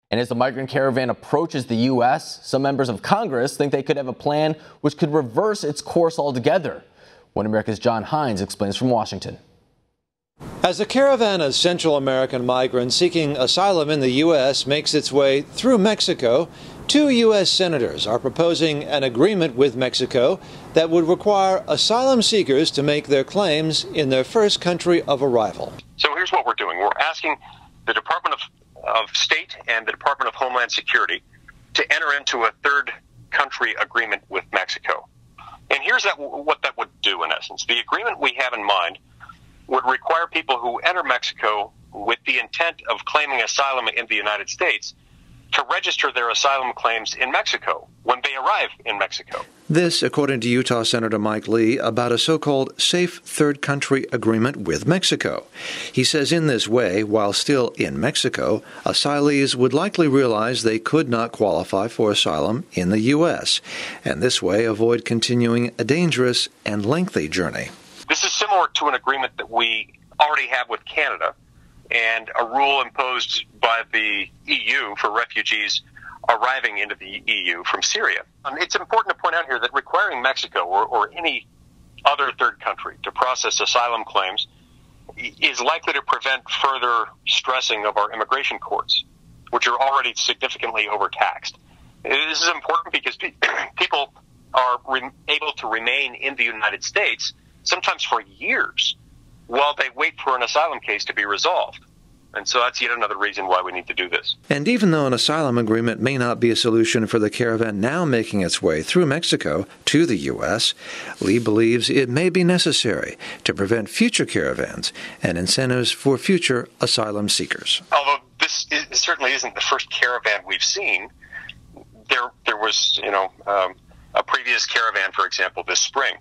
And as the migrant caravan approaches the U.S., some members of Congress think they could have a plan which could reverse its course altogether. One America's Hines explains from Washington. As a caravan of Central American migrants seeking asylum in the U.S. makes its way through Mexico, 2 U.S. senators are proposing an agreement with Mexico that would require asylum seekers to make their claims in their first country of arrival. So here's what we're doing. We're asking the Department of State and the Department of Homeland Security to enter into a third country agreement with Mexico. And here's what that would do in essence. The agreement we have in mind would require people who enter Mexico with the intent of claiming asylum in the United States to register their asylum claims in Mexico when they arrive in Mexico. This, according to Utah Senator Mike Lee, about a so-called safe third country agreement with Mexico. He says in this way, while still in Mexico, asylees would likely realize they could not qualify for asylum in the U.S., and this way avoid continuing a dangerous and lengthy journey. This is similar to an agreement that we already have with Canada and a rule imposed by the EU for refugees arriving into the EU from Syria. It's important to point out here that requiring Mexico or any other third country to process asylum claims is likely to prevent further stressing of our immigration courts, which are already significantly overtaxed. This is important because people are able to remain in the United States sometimes for years while they wait for an asylum case to be resolved. And so that's yet another reason why we need to do this. And even though an asylum agreement may not be a solution for the caravan now making its way through Mexico to the U.S., Lee believes it may be necessary to prevent future caravans and incentives for future asylum seekers. Although this certainly isn't the first caravan we've seen, there was, a previous caravan, for example, this spring.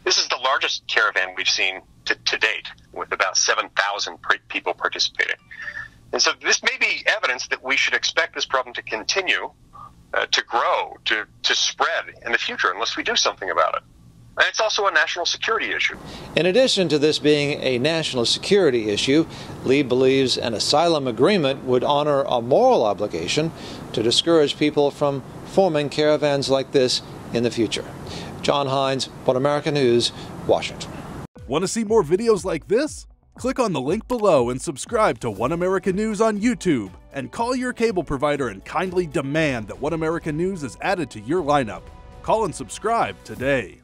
This is the largest caravan we've seen to date, with about 7,000 people participating. And so this may be evidence that we should expect this problem to continue to grow, to spread in the future, unless we do something about it. And it's also a national security issue. In addition to this being a national security issue, Lee believes an asylum agreement would honor a moral obligation to discourage people from forming caravans like this in the future. John Hines, One America News, Washington. Want to see more videos like this? Click on the link below and subscribe to One America News on YouTube, and call your cable provider and kindly demand that One America News is added to your lineup. Call and subscribe today.